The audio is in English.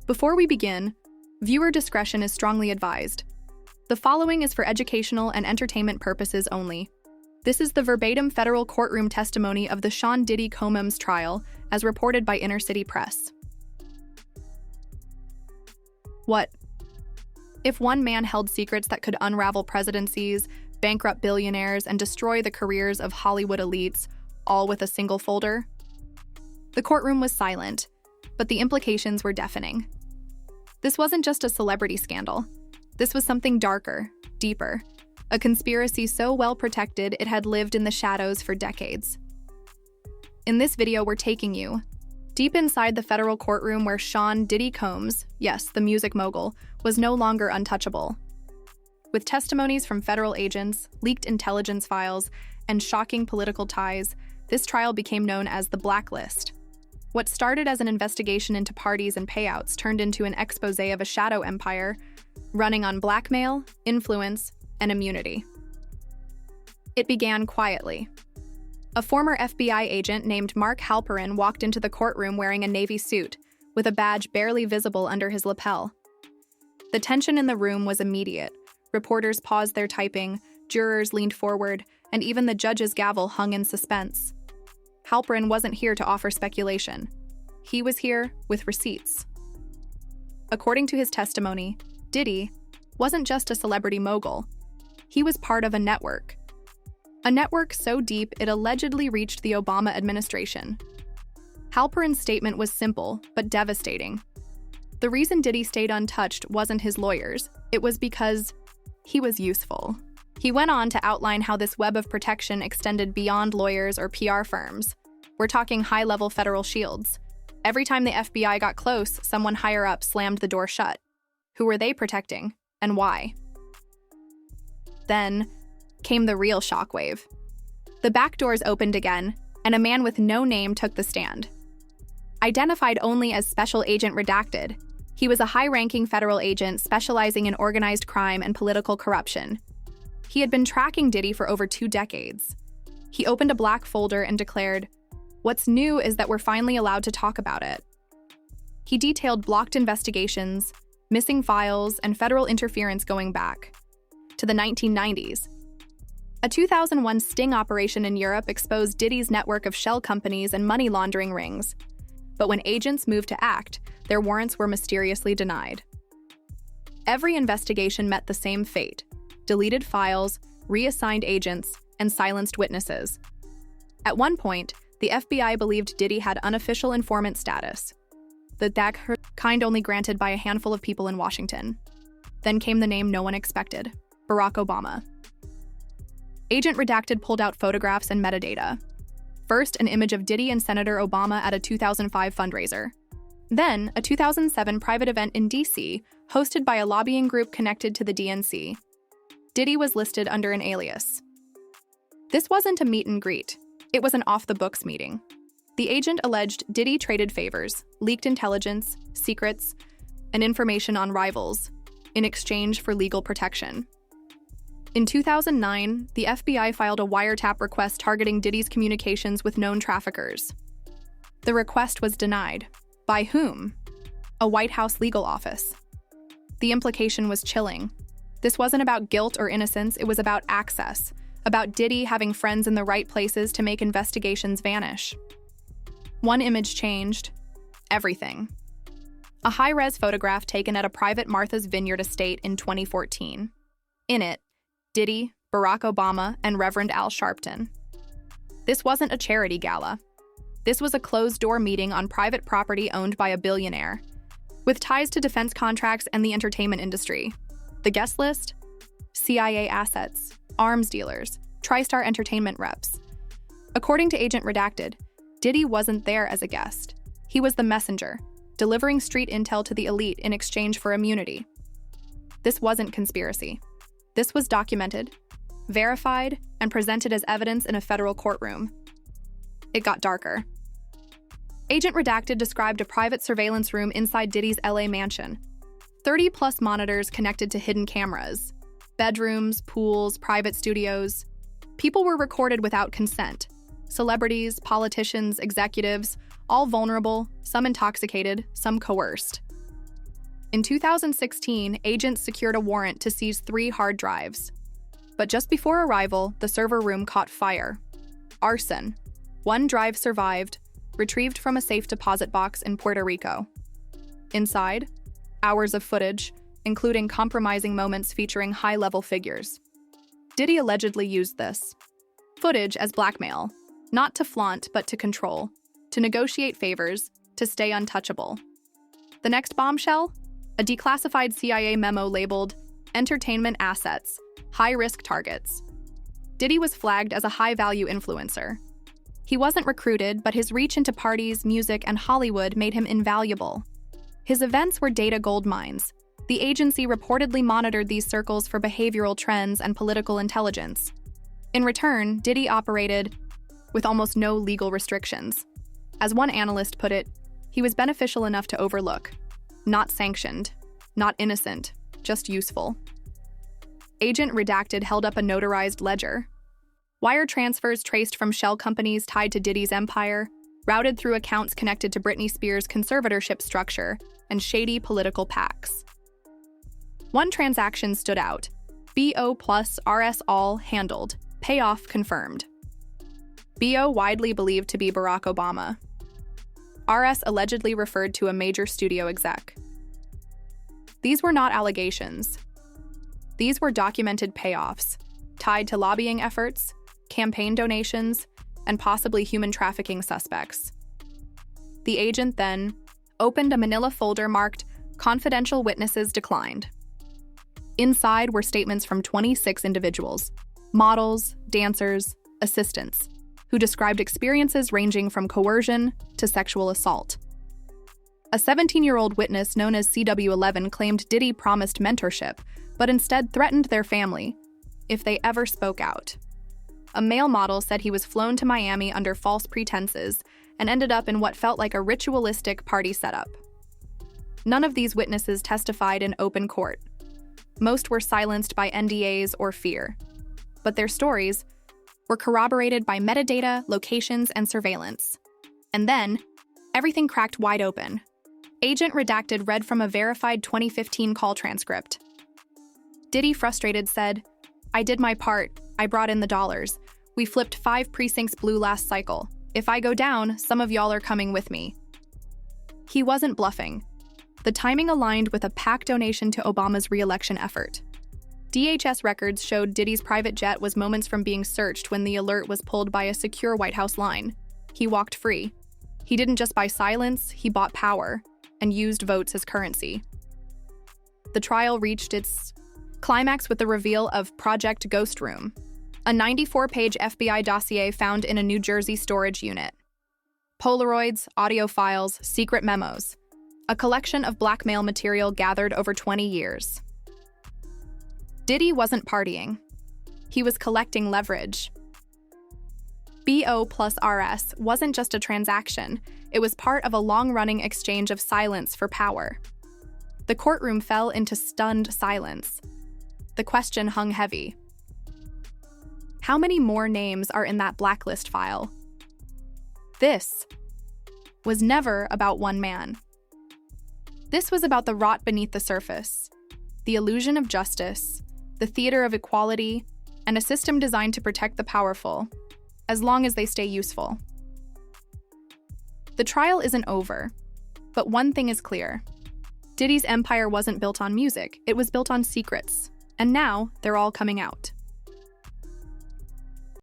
Before we begin, viewer discretion is strongly advised. The following is for educational and entertainment purposes only. This is the verbatim federal courtroom testimony of the Sean Diddy Combs trial, as reported by Inner City Press. What? If one man held secrets that could unravel presidencies, bankrupt billionaires, and destroy the careers of Hollywood elites, all with a single folder? The courtroom was silent, but the implications were deafening. This wasn't just a celebrity scandal. This was something darker, deeper, a conspiracy so well protected it had lived in the shadows for decades. In this video, we're taking you deep inside the federal courtroom where Sean Diddy Combs, yes, the music mogul, was no longer untouchable. With testimonies from federal agents, leaked intelligence files, and shocking political ties, this trial became known as the Blacklist. What started as an investigation into parties and payouts turned into an expose of a shadow empire running on blackmail, influence, and immunity. It began quietly. A former FBI agent named Mark Halperin walked into the courtroom wearing a navy suit, with a badge barely visible under his lapel. The tension in the room was immediate. Reporters paused their typing, jurors leaned forward, and even the judge's gavel hung in suspense. Halperin wasn't here to offer speculation. He was here with receipts. According to his testimony, Diddy wasn't just a celebrity mogul. He was part of a network. A network so deep it allegedly reached the Obama administration. Halperin's statement was simple, but devastating. The reason Diddy stayed untouched wasn't his lawyers. It was because he was useful. He went on to outline how this web of protection extended beyond lawyers or PR firms. We're talking high-level federal shields. Every time the FBI got close, someone higher up slammed the door shut. Who were they protecting, and why? Then came the real shockwave. The back doors opened again, and a man with no name took the stand. Identified only as Special Agent Redacted, he was a high-ranking federal agent specializing in organized crime and political corruption. He had been tracking Diddy for over 2 decades. He opened a black folder and declared, "What's new is that we're finally allowed to talk about it." He detailed blocked investigations, missing files, and federal interference going back to the 1990s. A 2001 sting operation in Europe exposed Diddy's network of shell companies and money laundering rings. But when agents moved to act, their warrants were mysteriously denied. Every investigation met the same fate: deleted files, reassigned agents, and silenced witnesses. At one point, the FBI believed Diddy had unofficial informant status, the kind only granted by a handful of people in Washington. Then came the name no one expected: Barack Obama. Agent Redacted pulled out photographs and metadata. First, an image of Diddy and Senator Obama at a 2005 fundraiser. Then, a 2007 private event in D.C., hosted by a lobbying group connected to the DNC. Diddy was listed under an alias. This wasn't a meet and greet. It was an off-the-books meeting. The agent alleged Diddy traded favors, leaked intelligence, secrets, and information on rivals in exchange for legal protection. In 2009, the FBI filed a wiretap request targeting Diddy's communications with known traffickers. The request was denied. By whom? A White House legal office. The implication was chilling. This wasn't about guilt or innocence, it was about access, about Diddy having friends in the right places to make investigations vanish. One image changed everything. A high-res photograph taken at a private Martha's Vineyard estate in 2014. In it, Diddy, Barack Obama, and Reverend Al Sharpton. This wasn't a charity gala. This was a closed-door meeting on private property owned by a billionaire, with ties to defense contracts and the entertainment industry. The guest list? CIA assets, arms dealers, TriStar Entertainment reps. According to Agent Redacted, Diddy wasn't there as a guest. He was the messenger, delivering street intel to the elite in exchange for immunity. This wasn't conspiracy. This was documented, verified, and presented as evidence in a federal courtroom. It got darker. Agent Redacted described a private surveillance room inside Diddy's LA mansion. 30-plus monitors connected to hidden cameras. Bedrooms, pools, private studios. People were recorded without consent. Celebrities, politicians, executives, all vulnerable, some intoxicated, some coerced. In 2016, agents secured a warrant to seize 3 hard drives. But just before arrival, the server room caught fire. Arson. 1 drive survived, retrieved from a safe deposit box in Puerto Rico. Inside, hours of footage, including compromising moments featuring high-level figures. Diddy allegedly used this footage as blackmail, not to flaunt but to control, to negotiate favors, to stay untouchable. The next bombshell? A declassified CIA memo labeled Entertainment Assets, High-Risk Targets. Diddy was flagged as a high-value influencer. He wasn't recruited, but his reach into parties, music, and Hollywood made him invaluable. His events were data gold mines. The agency reportedly monitored these circles for behavioral trends and political intelligence. In return, Diddy operated with almost no legal restrictions. As one analyst put it, he was beneficial enough to overlook. Not sanctioned, not innocent, just useful. Agent Redacted held up a notarized ledger. Wire transfers traced from shell companies tied to Diddy's empire, routed through accounts connected to Britney Spears' conservatorship structure, and shady political PACs. One transaction stood out. BO plus RS all handled. Payoff confirmed. BO widely believed to be Barack Obama. RS allegedly referred to a major studio exec. These were not allegations. These were documented payoffs, tied to lobbying efforts, campaign donations, and possibly human trafficking suspects. The agent then opened a manila folder marked Confidential Witnesses Declined. Inside were statements from 26 individuals, models, dancers, assistants, who described experiences ranging from coercion to sexual assault. A 17-year-old witness known as CW11 claimed Diddy promised mentorship, but instead threatened their family if they ever spoke out. A male model said he was flown to Miami under false pretenses and ended up in what felt like a ritualistic party setup. None of these witnesses testified in open court. Most were silenced by NDAs or fear. But their stories were corroborated by metadata, locations, and surveillance. And then, everything cracked wide open. Agent Redacted read from a verified 2015 call transcript. Diddy, frustrated, said, "I did my part. I brought in the dollars. We flipped 5 precincts blue last cycle. If I go down, some of y'all are coming with me." He wasn't bluffing. The timing aligned with a PAC donation to Obama's re-election effort. DHS records showed Diddy's private jet was moments from being searched when the alert was pulled by a secure White House line. He walked free. He didn't just buy silence, he bought power, and used votes as currency. The trial reached its climax with the reveal of Project Ghost Room, a 94-page FBI dossier found in a New Jersey storage unit. Polaroids, audio files, secret memos, a collection of blackmail material gathered over 20 years. Diddy wasn't partying. He was collecting leverage. BO plus RS wasn't just a transaction, it was part of a long-running exchange of silence for power. The courtroom fell into stunned silence. The question hung heavy. How many more names are in that blacklist file? This was never about one man. This was about the rot beneath the surface, the illusion of justice, the theater of equality, and a system designed to protect the powerful, as long as they stay useful. The trial isn't over, but one thing is clear. Diddy's empire wasn't built on music, it was built on secrets, and now they're all coming out.